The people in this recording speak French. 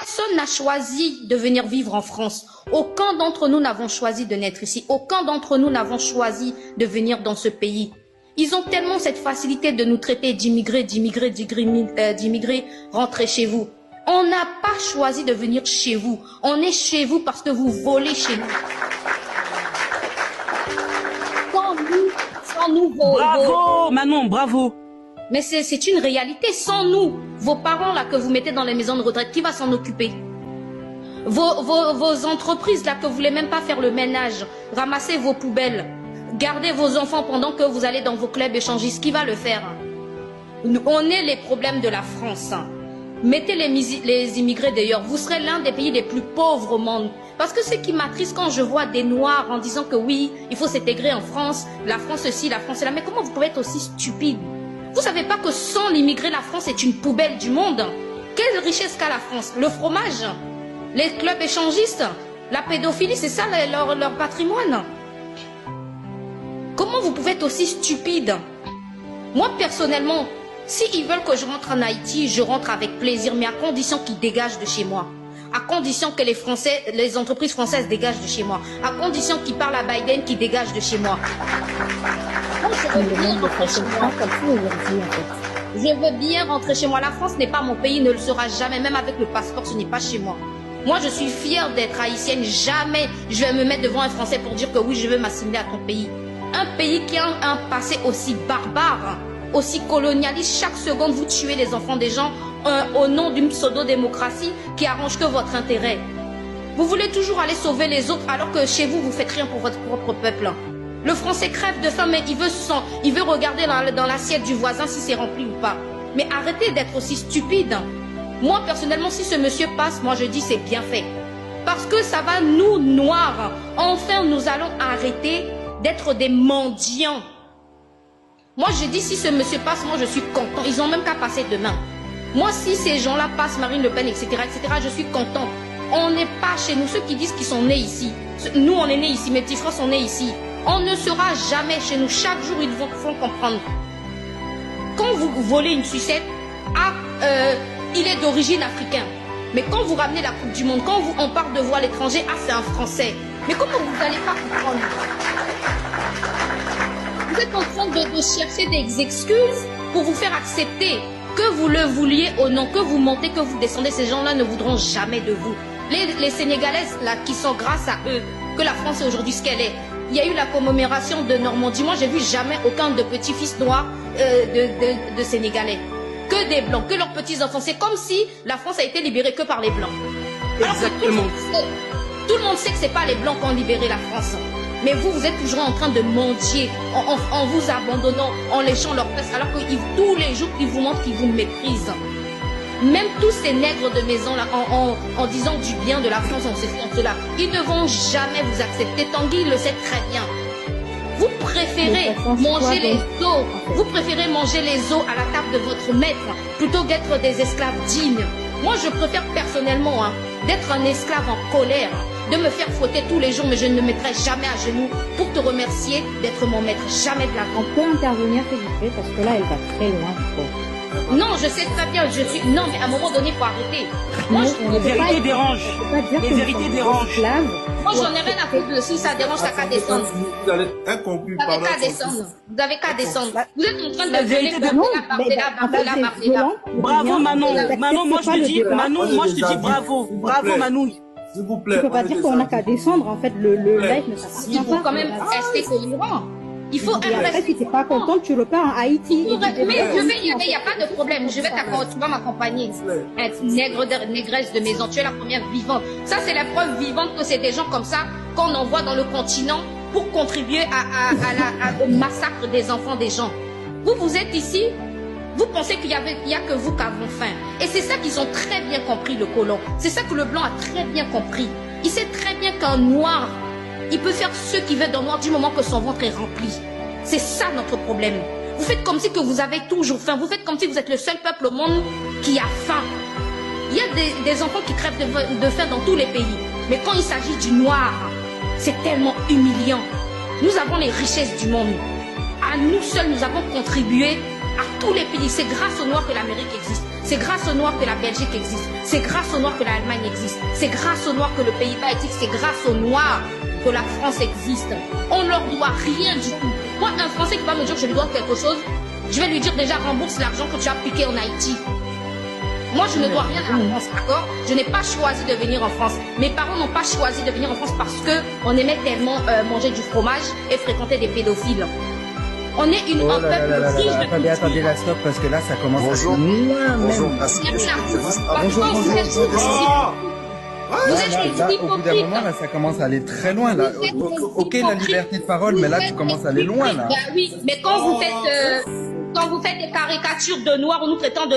Personne n'a choisi de venir vivre en France. Aucun d'entre nous n'avons choisi de naître ici. Aucun d'entre nous n'avons choisi de venir dans ce pays. Ils ont tellement cette facilité de nous traiter d'immigrés, rentrez chez vous. On n'a pas choisi de venir chez vous. On est chez vous parce que vous volez chez nous. Sans nous, bravo, Manon, bravo. Mais c'est une réalité. Sans nous, vos parents là que vous mettez dans les maisons de retraite, qui va s'en occuper? Vos entreprises là que vous voulez même pas faire le ménage, ramasser vos poubelles, garder vos enfants pendant que vous allez dans vos clubs échangistes, qui va le faire? On est les problèmes de la France. Mettez les immigrés d'ailleurs. Vous serez l'un des pays les plus pauvres au monde. Parce que ce qui m'attriste quand je vois des Noirs en disant que oui, il faut s'intégrer en France, la France ceci, la France là. Mais comment vous pouvez être aussi stupide? Vous savez pas que sans l'immigré, la France est une poubelle du monde? Quelle richesse qu'a la France? Le fromage, les clubs échangistes, la pédophilie, c'est ça leur patrimoine. Comment vous pouvez être aussi stupide? Moi personnellement, s'ils veulent que je rentre en Haïti, je rentre avec plaisir, mais à condition qu'ils dégagent de chez moi. À condition que les entreprises françaises dégagent de chez moi. À condition qu'ils parlent à Biden, qu'ils dégagent de chez moi. Moi, je veux bien rentrer chez moi. Je veux bien rentrer chez moi. La France n'est pas mon pays, ne le sera jamais. Même avec le passeport, ce n'est pas chez moi. Moi, je suis fière d'être haïtienne. Jamais je vais me mettre devant un Français pour dire que oui, je veux m'assimiler à ton pays. Un pays qui a un passé aussi barbare, aussi colonialiste. Chaque seconde, vous tuez les enfants des gens au nom d'une pseudo-démocratie qui arrange que votre intérêt. Vous voulez toujours aller sauver les autres alors que chez vous, vous faites rien pour votre propre peuple. Le Français crève de faim, mais il veut regarder dans l'assiette du voisin si c'est rempli ou pas. Mais arrêtez d'être aussi stupide. Moi, personnellement, si ce monsieur passe, moi je dis c'est bien fait. Parce que ça va nous, Noirs, enfin nous allons arrêter d'être des mendiants. Moi, je dis, si ce monsieur passe, moi, je suis content. Ils ont même qu'à passer demain. Moi, si ces gens-là passent, Marine Le Pen, etc., je suis content. On n'est pas chez nous. Ceux qui disent qu'ils sont nés ici. Nous, on est nés ici. Mes petits frères sont nés ici. On ne sera jamais chez nous. Chaque jour, ils vont comprendre. Quand vous volez une sucette, il est d'origine africaine. Mais quand vous ramenez la Coupe du Monde, quand on parle de voix à l'étranger, c'est un Français. Mais comment vous n'allez pas comprendre? Vous êtes en train de chercher des excuses pour vous faire accepter, que vous le vouliez ou non, que vous montez, que vous descendez, ces gens-là ne voudront jamais de vous. Les Sénégalaises, là, qui sont grâce à eux, que la France est aujourd'hui ce qu'elle est. Il y a eu la commémoration de Normandie. Moi, j'ai vu jamais aucun de petits-fils noirs de Sénégalais. Que des Blancs, que leurs petits-enfants. C'est comme si la France a été libérée que par les Blancs. Exactement. Tout le monde sait que ce n'est pas les Blancs qui ont libéré la France. Mais vous, vous êtes toujours en train de mendier, en vous abandonnant, en léchant leurs fesses, alors que tous les jours, ils vous montrent qu'ils vous méprisent. Même tous ces nègres de maison, là, en disant du bien de la France, en ceci, en cela, ils ne vont jamais vous accepter. Tanguy le sait très bien. Vous préférez manger les os, vous préférez manger les os à la table de votre maître, plutôt qu'être des esclaves dignes. Moi, je préfère personnellement d'être un esclave en colère, de me faire fouetter tous les jours, mais je ne me mettrai jamais à genoux pour te remercier d'être mon maître. Jamais de la vie. On peut intervenir, s'il vous plaît, parce que là, elle va très loin. Non, je sais très bien, Non, mais à un moment donné, il faut arrêter. Moi, les vérités dérangent. Les vérités dérangent. Moi, j'en ai rien à foutre. Si ça dérange, t'as qu'à descendre. Vous allez inconclu. Vous avez qu'à descendre. Vous avez qu'à descendre. Vous êtes en train de Bravo, Manon. Manon, moi, je te dis, bravo. Bravo, Manon. S'il vous plaît. Tu peux pas dire qu'on n'a qu'à descendre. En fait, le live ne s'appartient pas. Il faut quand même rester cohérent. Il faut et après, si tu n'es pas contente, tu repars en Haïti. Mais il n'y a pas de problème. Tu vas m'accompagner. Négresse de maison, tu es la première vivante. Ça, c'est la preuve vivante que c'est des gens comme ça qu'on envoie dans le continent pour contribuer au massacre des enfants des gens. Vous êtes ici, vous pensez qu'il y a que vous qui avons faim. Et c'est ça qu'ils ont très bien compris, le colon. C'est ça que le blanc a très bien compris. Il sait très bien qu'un noir, il peut faire ce qu'il veut dans le noir du moment que son ventre est rempli. C'est ça notre problème. Vous faites comme si que vous avez toujours faim. Vous faites comme si vous êtes le seul peuple au monde qui a faim. Il y a des enfants qui crèvent de faim dans tous les pays. Mais quand il s'agit du noir, c'est tellement humiliant. Nous avons les richesses du monde. À nous seuls, nous avons contribué à tous les pays. C'est grâce aux Noirs que l'Amérique existe. C'est grâce aux Noirs que la Belgique existe. C'est grâce aux Noirs que l'Allemagne existe. C'est grâce aux Noirs que le Pays-Bas existe. C'est grâce aux Noirs que la France existe. On leur doit rien du tout. Moi, un Français qui va me dire que je lui dois quelque chose, je vais lui dire déjà rembourse l'argent que tu as piqué en Haïti. Moi, je ne dois rien à la France, d'accord? Je n'ai pas choisi de venir en France. Mes parents n'ont pas choisi de venir en France parce qu'on aimait tellement manger du fromage et fréquenter des pédophiles. On est un peuple riche de culture. Attendez, la stop, parce que là, ça commence Bonjour. à... Bonjour, merci. Vous êtes Là, des au bout d'un moment, là, ça commence à aller très loin. Là. Ok, la liberté de parole, mais là, tu commences à aller loin. Là. Bah oui, mais quand vous faites des caricatures de noirs, on nous prétend de